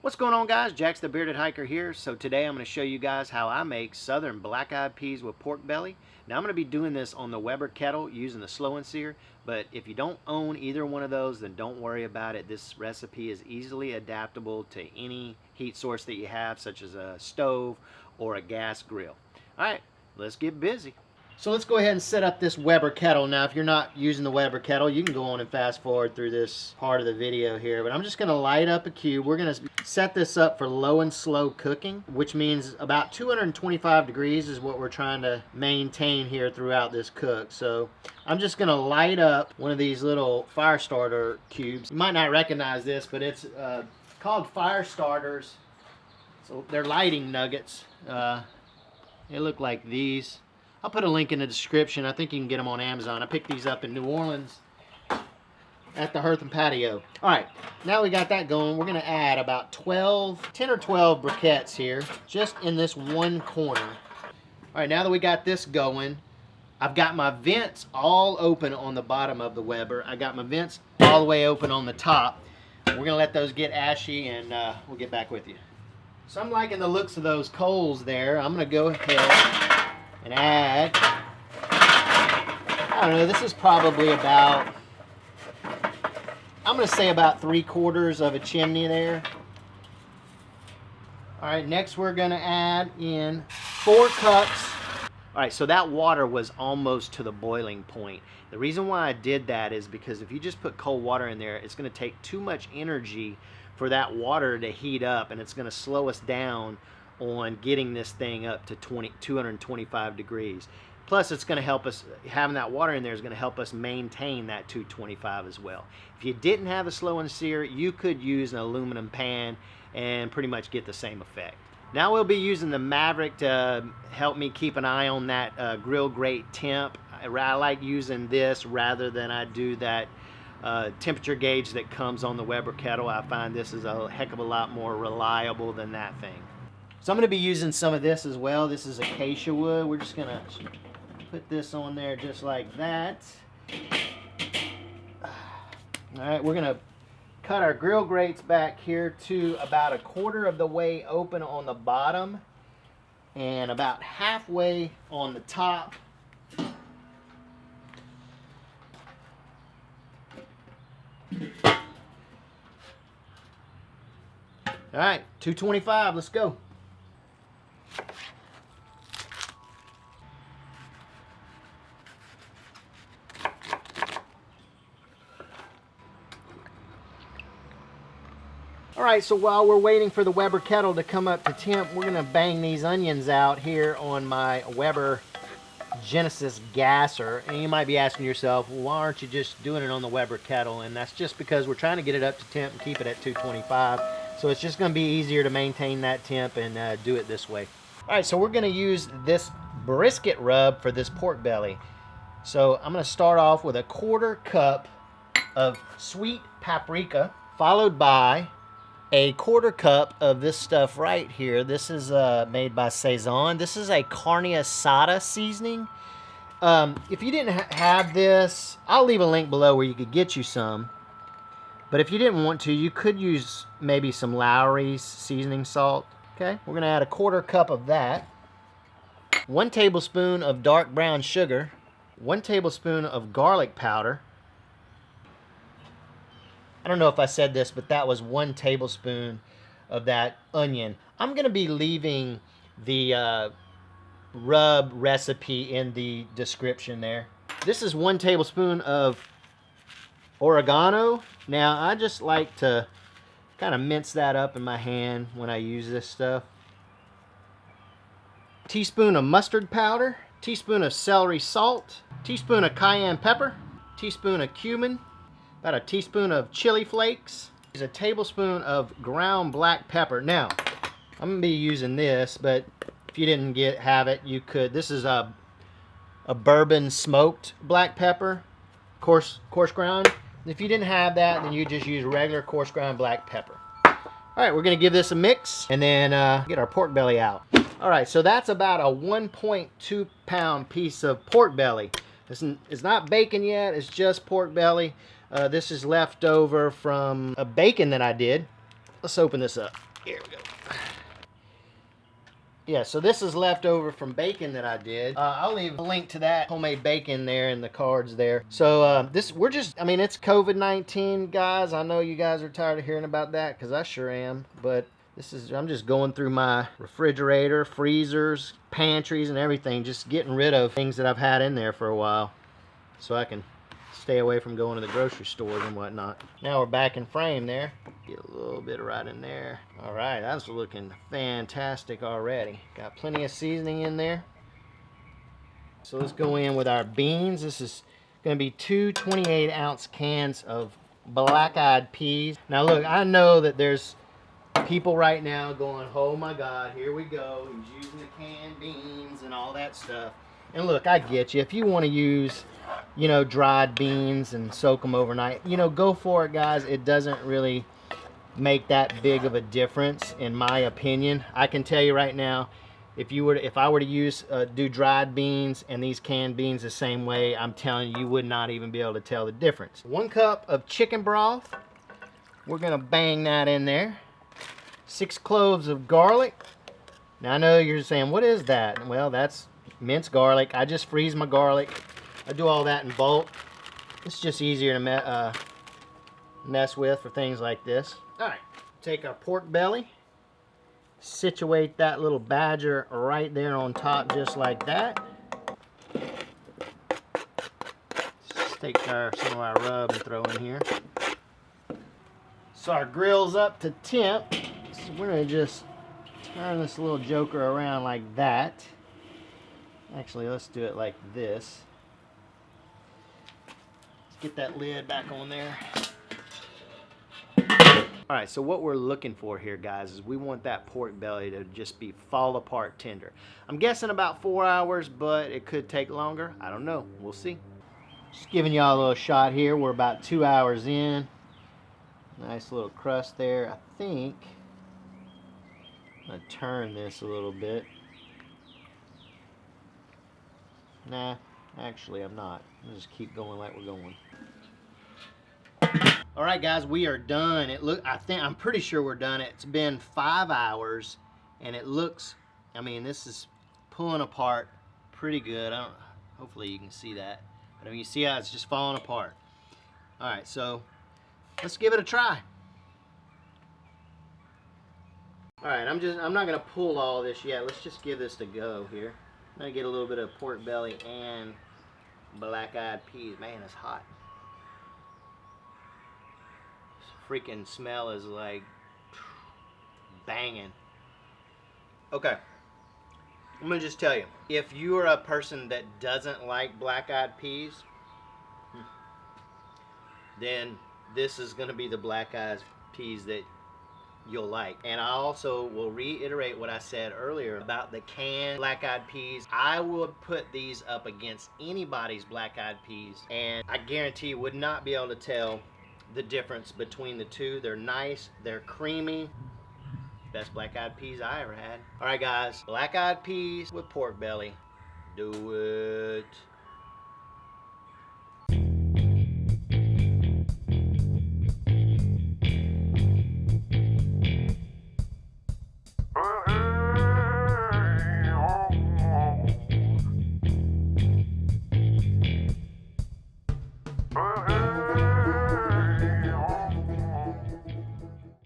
What's going on, guys? Jack's the Bearded Hiker here. So today I'm going to show you guys how I make southern black-eyed peas with pork belly. Now I'm going to be doing this on the Weber Kettle using the Slow N Sear, but if you don't own either one of those, then don't worry about it. This recipe is easily adaptable to any heat source that you have, such as a stove or a gas grill. All right, let's get busy. So let's go ahead and set up this Weber Kettle. Now, if you're not using the Weber Kettle, you can go on and fast forward through this part of the video here. But I'm just going to light up a cube. We're going to set this up for low and slow cooking, which means about 225 degrees is what we're trying to maintain here throughout this cook. So I'm just going to light up one of these little fire starter cubes. You might not recognize this, but it's called fire starters. So they're lighting nuggets. They look like these. I'll put a link in the description. I think you can get them on Amazon. I picked these up in New Orleans at the Hearth and Patio. All right, now we got that going. We're gonna add about 10 or 12 briquettes here, just in this one corner. All right, now that we got this going, I've got my vents all open on the bottom of the Weber. I got my vents all the way open on the top. We're gonna let those get ashy and we'll get back with you. So I'm liking the looks of those coals there. I'm gonna go ahead and add, I don't know, this is probably about, I'm going to say about 3/4 of a chimney there. All right, next we're going to add in 4 cups. All right, so that water was almost to the boiling point. The reason why I did that is because if you just put cold water in there, it's going to take too much energy for that water to heat up, and it's going to slow us down on getting this thing up to 225 degrees. Plus, it's going to help us, having that water in there is going to help us maintain that 225 as well. If you didn't have a Slow N Sear, you could use an aluminum pan and pretty much get the same effect. Now we'll be using the Maverick to help me keep an eye on that grill grate temp. I like using this rather than I do that temperature gauge that comes on the Weber Kettle. I find this is a heck of a lot more reliable than that thing. So I'm going to be using some of this as well. This is acacia wood. We're just going to put this on there just like that. All right, we're going to cut our grill grates back here to about 1/4 of the way open on the bottom and about halfway on the top. All right, 225, let's go. All right, so while we're waiting for the Weber Kettle to come up to temp, we're gonna bang these onions out here on my Weber Genesis gasser. And you might be asking yourself, well, why aren't you just doing it on the Weber Kettle? And that's just because we're trying to get it up to temp and keep it at 225. So it's just gonna be easier to maintain that temp and do it this way. All right, so we're gonna use this brisket rub for this pork belly. So I'm gonna start off with 1/4 cup of sweet paprika, followed by 1/4 cup of this stuff right here. This is made by Saison. This is a carne asada seasoning. If you didn't have this, I'll leave a link below where you could get you some. But if you didn't want to, you could use maybe some Lawry's seasoning salt. Okay, we're gonna add 1/4 cup of that. 1 tablespoon of dark brown sugar. 1 tablespoon of garlic powder. I don't know if I said this, but that was 1 tablespoon of that onion. I'm going to be leaving the rub recipe in the description there. This is 1 tablespoon of oregano. Now, I just like to kind of mince that up in my hand when I use this stuff. Teaspoon of mustard powder. Teaspoon of celery salt. Teaspoon of cayenne pepper. Teaspoon of cumin. About 1 teaspoon of chili flakes. There's 1 tablespoon of ground black pepper. Now, I'm going to be using this, but if you didn't have it, you could. This is a bourbon smoked black pepper, coarse ground. If you didn't have that, then you just use regular coarse ground black pepper. All right, we're going to give this a mix and then get our pork belly out. All right, so that's about a 1.2 pound piece of pork belly. It's not bacon yet, it's just pork belly. This is left over from a bacon that I did. Let's open this up. Here we go. Yeah, so this is left over from bacon that I did. I'll leave a link to that homemade bacon there in the cards there. So I mean, it's COVID-19, guys. I know you guys are tired of hearing about that, because I sure am. But I'm just going through my refrigerator, freezers, pantries, and everything, just getting rid of things that I've had in there for a while, so I can stay away from going to the grocery stores and whatnot. Now we're back in frame there. Get a little bit right in there. All right, that's looking fantastic already. Got plenty of seasoning in there. So let's go in with our beans. This is going to be 2 28-ounce cans of black-eyed peas. Now look, I know that there's people right now going, oh my God, here we go. He's using the canned beans and all that stuff. And look, I get you. If you want to use, you know, dried beans and soak them overnight, you know, go for it, guys. It doesn't really make that big of a difference, in my opinion. I can tell you right now, if I were to use do dried beans and these canned beans the same way, I'm telling you, you would not even be able to tell the difference. 1 cup of chicken broth. We're gonna bang that in there. 6 cloves of garlic. Now I know you're saying, what is that? Well, that's minced garlic. I just freeze my garlic. I do all that in bulk. It's just easier to mess with for things like this. All right, take our pork belly, situate that little badger right there on top, just like that. Just take some of our rub and throw in here. So our grill's up to temp. So we're gonna just turn this little joker around like that. Actually, let's do it like this. Let's get that lid back on there. All right, so what we're looking for here, guys, is we want that pork belly to just be fall apart tender. I'm guessing about 4 hours, but it could take longer. I don't know. We'll see. Just giving y'all a little shot here. We're about 2 hours in. Nice little crust there. I think I'm going to turn this a little bit. Nah, actually I'm not. I'll just keep going like we're going. All right, guys, we are done. I'm pretty sure we're done. It's been 5 hours, and it looks, I mean, this is pulling apart pretty good. Hopefully you can see that. But I mean, you see how it's just falling apart. All right, so let's give it a try. All right, I'm not gonna pull all this yet. Let's just give this a go here. I'm gonna get a little bit of pork belly and black-eyed peas. Man, it's hot. Freaking smell is like banging. Okay, I'm gonna just tell you, if you are a person that doesn't like black-eyed peas, then this is gonna be the black-eyed peas that you'll like. And I also will reiterate what I said earlier about the canned black-eyed peas. I would put these up against anybody's black-eyed peas, and I guarantee you would not be able to tell the difference between the two. They're nice, they're creamy. Best black-eyed peas I ever had. All right, guys, black-eyed peas with pork belly. Do it.